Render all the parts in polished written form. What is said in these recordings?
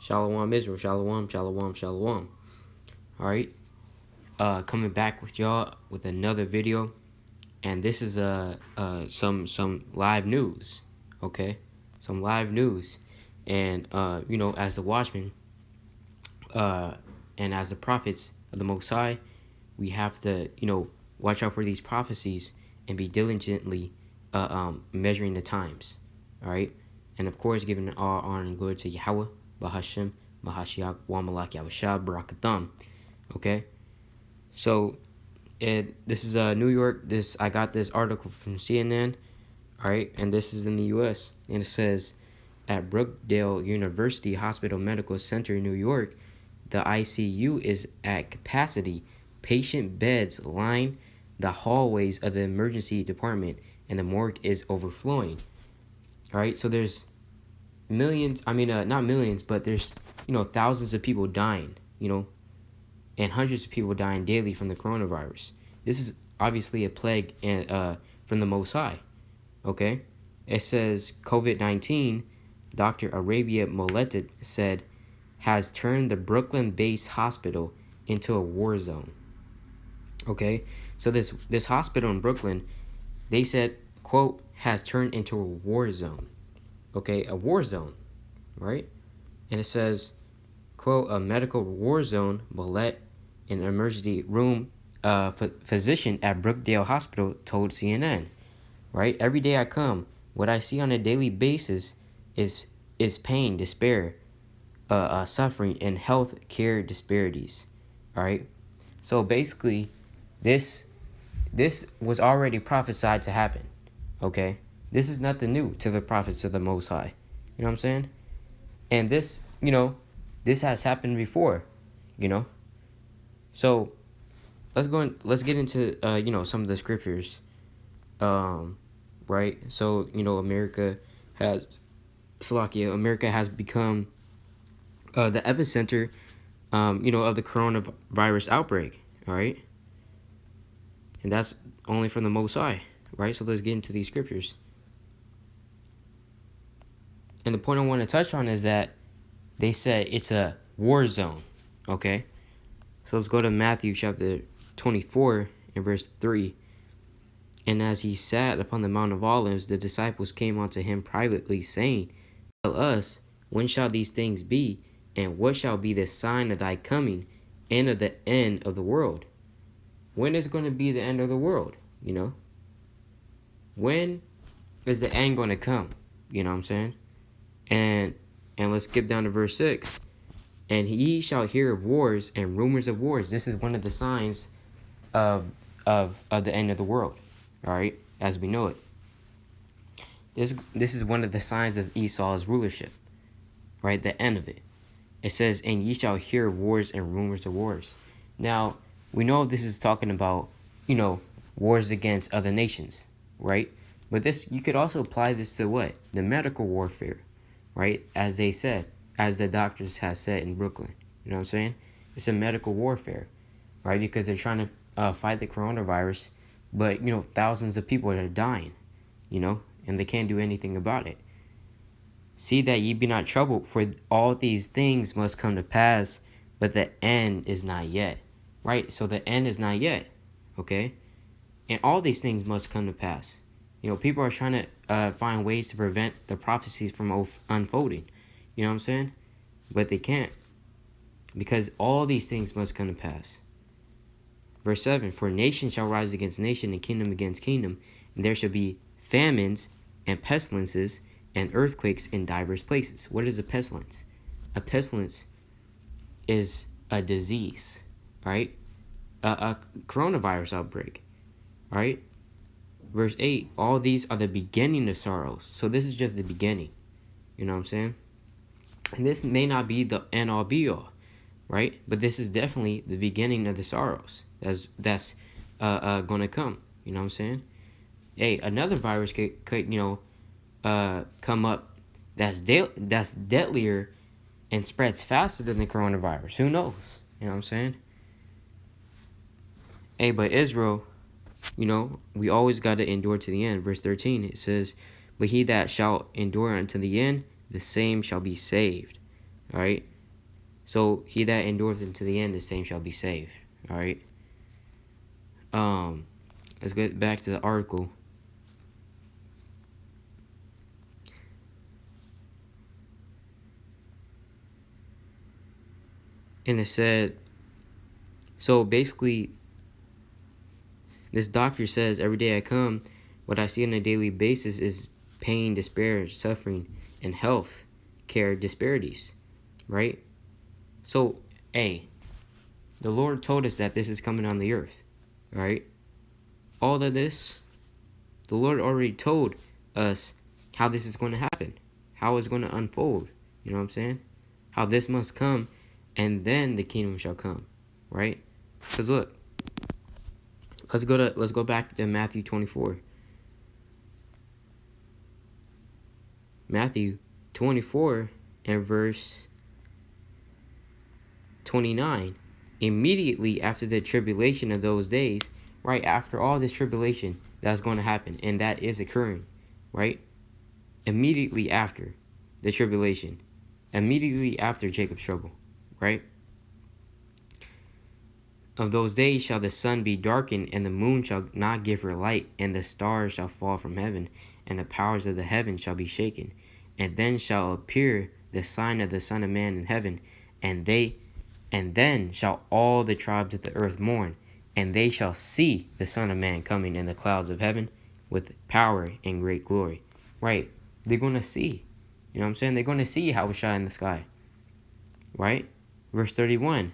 Shalom Israel, shalom, shalom, shalom. Alright, coming back with y'all with another video. And this is some live news, okay? Some live news. And as the watchmen and as the prophets of the Most High, we have to, watch out for these prophecies and be diligently measuring the times. Alright? And of course, giving all honor and glory to Yahweh, BAHASHAM, Mahashiach, Wamalak, Yahushua, Barakatham. Okay? So, this is New York. I got this article from CNN. Alright? And this is in the U.S. And it says, at Brookdale University Hospital Medical Center in New York, the ICU is at capacity. Patient beds line the hallways of the emergency department, and the morgue is overflowing. All right, so there's millions. I mean, not millions, but there's thousands of people dying. And hundreds of people dying daily from the coronavirus. This is obviously a plague from the Most High. Okay, it says COVID-19. Dr. Arabia Moletit said, has turned the Brooklyn-based hospital into a war zone. Okay, so this hospital in Brooklyn, they said, quote, has turned into a war zone. Okay, a war zone, right? And it says, quote, a medical war zone, Molet, an emergency room physician at Brookdale Hospital told CNN, right? Every day I come, what I see on a daily basis is pain, despair, suffering, and health care disparities. All right. So basically, this was already prophesied to happen. Okay. This is nothing new to the prophets of the Most High. You know what I'm saying? And this has happened before. So let's get into some of the scriptures. Right. So America has become the epicenter, of the coronavirus outbreak. All right, and that's only from the Most High, right? So let's get into these scriptures. And the point I want to touch on is that they said it's a war zone. Okay, so let's go to Matthew chapter 24 and verse 3. And as he sat upon the Mount of Olives, the disciples came unto him privately, saying, tell us, when shall these things be? And what shall be the sign of thy coming and of the end of the world? When is going to be the end of the world? When is the end going to come? You know what I'm saying? And let's skip down to verse 6. And ye shall hear of wars and rumors of wars. This is one of the signs of the end of the world. All right, as we know it. This is one of the signs of Esau's rulership. Right, the end of it. It says, and ye shall hear wars and rumors of wars. Now, we know this is talking about, wars against other nations, right? But this, you could also apply this to what? The medical warfare, right? As they said, as the doctors have said in Brooklyn. You know what I'm saying? It's a medical warfare, right? Because they're trying to fight the coronavirus, but, thousands of people are dying, and they can't do anything about it. See that ye be not troubled, for all these things must come to pass, but the end is not yet. Right? So the end is not yet. Okay? And all these things must come to pass. People are trying to find ways to prevent the prophecies from unfolding. You know what I'm saying? But they can't. Because all these things must come to pass. Verse 7, for nation shall rise against nation, and kingdom against kingdom, and there shall be famines and pestilences, and earthquakes in diverse places. What is a pestilence? A pestilence is a disease, right? A coronavirus outbreak, right? Verse 8, all these are the beginning of sorrows. So this is just the beginning. You know what I'm saying? And this may not be the end all be all, right? But this is definitely the beginning of the sorrows that's going to come. You know what I'm saying? Hey, another virus could come up that's deadlier and spreads faster than the coronavirus. Who knows? You know what I'm saying? Hey, but Israel, we always got to endure to the end. Verse 13, it says, but he that shall endure unto the end, the same shall be saved. All right? So he that endureth unto the end, the same shall be saved. All right. Let's get back to the article. And it said, so basically, this doctor says, every day I come, what I see on a daily basis is pain, despair, suffering, and health care disparities, right? So, A, the Lord told us that this is coming on the earth, right? All of this, the Lord already told us how this is going to happen, how it's going to unfold, you know what I'm saying? How this must come, and then the kingdom shall come, right? Because look, let's go back to Matthew 24. Matthew 24 and verse 29. Immediately after the tribulation of those days, right after all this tribulation that's going to happen, and that is occurring, right? Immediately after the tribulation, immediately after Jacob's trouble, right? Of those days shall the sun be darkened, and the moon shall not give her light, and the stars shall fall from heaven, and the powers of the heaven shall be shaken. And then shall appear the sign of the Son of Man in heaven, and then shall all the tribes of the earth mourn, and they shall see the Son of Man coming in the clouds of heaven with power and great glory. Right? They're going to see. You know what I'm saying? They're going to see YAHAWASHI in the sky. Right? Verse 31.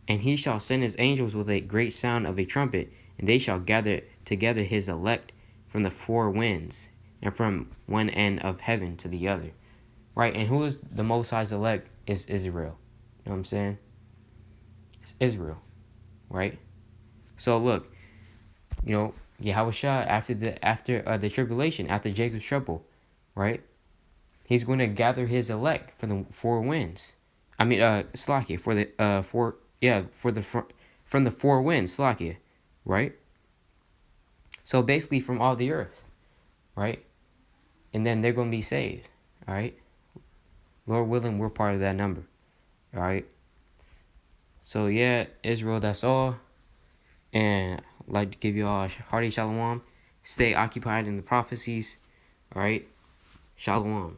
And he shall send his angels with a great sound of a trumpet, and they shall gather together his elect from the four winds, and from one end of heaven to the other. Right? And who is the Most High's elect? Is Israel. You know what I'm saying? It's Israel. Right? So look, you know, YAHAWASHI after the tribulation, after Jacob's trouble, right? He's going to gather his elect from the four winds. I mean, Slakia, from the four winds, Slakia, right? So basically from all the earth, right? And then they're going to be saved, all right? Lord willing, we're part of that number, all right? So yeah, Israel, that's all. And I'd like to give you all a hearty shalom. Stay occupied in the prophecies, all right? Shalom.